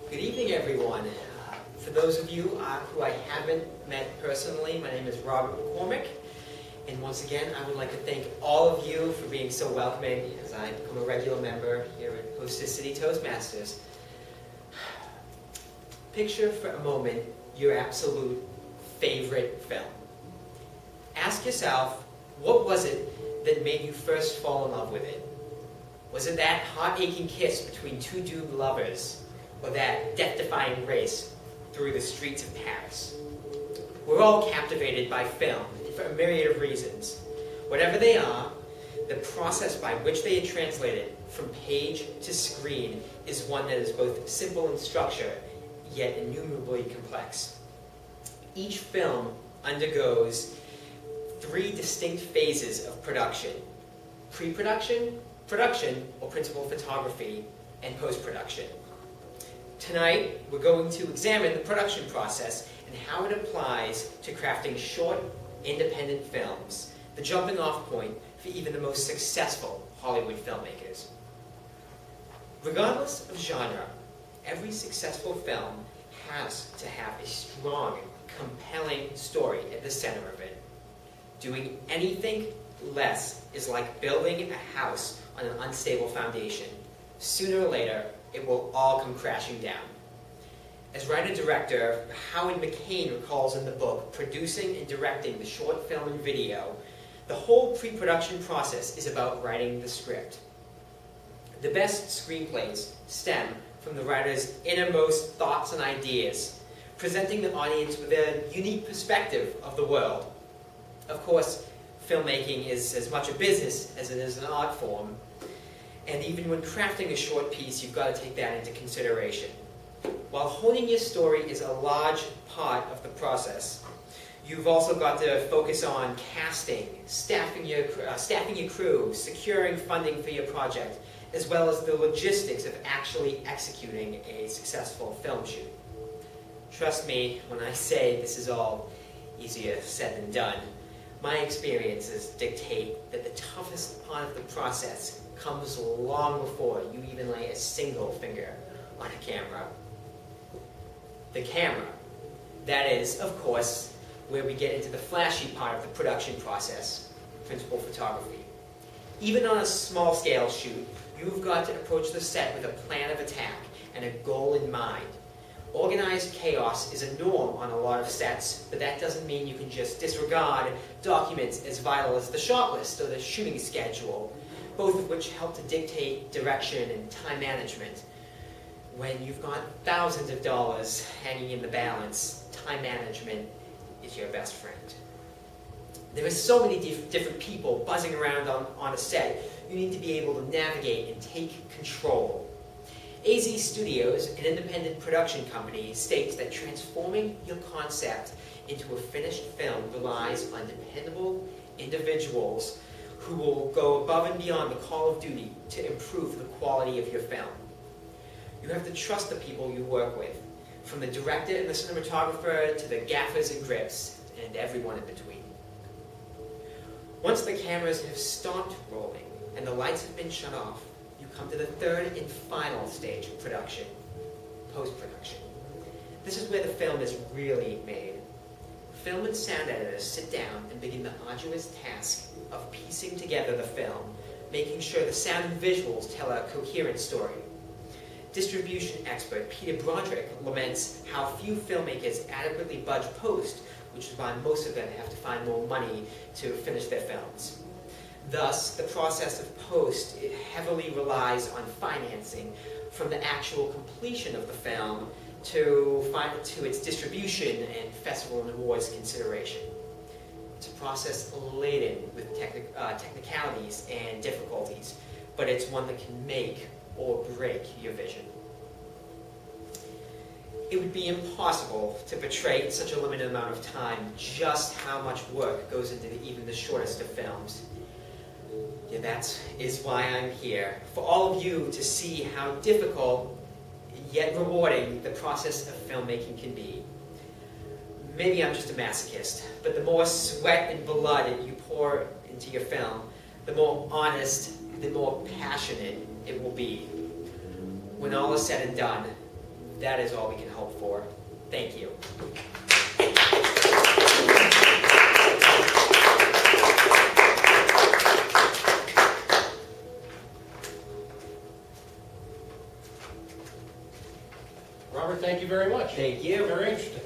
Good evening, everyone. For those of you who I haven't met personally, my name is Robert McCormack. And once again, I would like to thank all of you for being so welcoming as I become a regular member here at Hostess City Toastmasters. Picture for a moment your absolute favorite film. Ask yourself, what was it that made you first fall in love with it? Was it that heart-aching kiss between two doomed lovers, or that death-defying race through the streets of Paris? We're all captivated by film for a myriad of reasons. Whatever they are, the process by which they are translated from page to screen is one that is both simple in structure, yet innumerably complex. Each film undergoes three distinct phases of production: pre-production, production or principal photography, and post-production. Tonight, we're going to examine the production process and how it applies to crafting short, independent films, the jumping-off point for even the most successful Hollywood filmmakers. Regardless of genre, every successful film has to have a strong, compelling story at the center of it. Doing anything less is like building a house on an unstable foundation. Sooner or later, it will all come crashing down. As writer-director Howard McCain recalls in the book, producing and directing the short film and video, the whole pre-production process is about writing the script. The best screenplays stem from the writer's innermost thoughts and ideas, presenting the audience with a unique perspective of the world. Of course, filmmaking is as much a business as it is an art form, and even when crafting a short piece, you've got to take that into consideration. While honing your story is a large part of the process, you've also got to focus on casting, staffing your crew, securing funding for your project, as well as the logistics of actually executing a successful film shoot. Trust me when I say this is all easier said than done. My experiences dictate that the toughest part of the process comes long before you even lay a single finger on a camera. The camera. That is, of course, where we get into the flashy part of the production process, principal photography. Even on a small-scale shoot, you've got to approach the set with a plan of attack and a goal in mind. Organized chaos is a norm on a lot of sets, but that doesn't mean you can just disregard documents as vital as the shot list or the shooting schedule, both of which help to dictate direction and time management. When you've got thousands of dollars hanging in the balance, time management is your best friend. There are so many different people buzzing around on a set. You need to be able to navigate and take control. AZ Studios, an independent production company, states that transforming your concept into a finished film relies on dependable individuals who will go above and beyond the call of duty to improve the quality of your film. You have to trust the people you work with, from the director and the cinematographer to the gaffers and grips, and everyone in between. Once the cameras have stopped rolling and the lights have been shut off, you come to the third and final stage of production, post-production. This is where the film is really made. Film and sound editors sit down and begin the arduous task of piecing together the film, making sure the sound and visuals tell a coherent story. Distribution expert Peter Broderick laments how few filmmakers adequately budge post, which is why most of them have to find more money to finish their films. Thus, the process of post heavily relies on financing, from the actual completion of the film to its distribution and festival and awards consideration. It's a process laden with technicalities and difficulties, but it's one that can make or break your vision. It would be impossible to portray in such a limited amount of time just how much work goes into even the shortest of films. Yeah, that is why I'm here, for all of you to see how difficult yet rewarding the process of filmmaking can be. Maybe I'm just a masochist, but the more sweat and blood you pour into your film, the more honest, the more passionate it will be. When all is said and done, that is all we can hope for. Thank you. Robert, thank you very much. Thank you. Very interesting.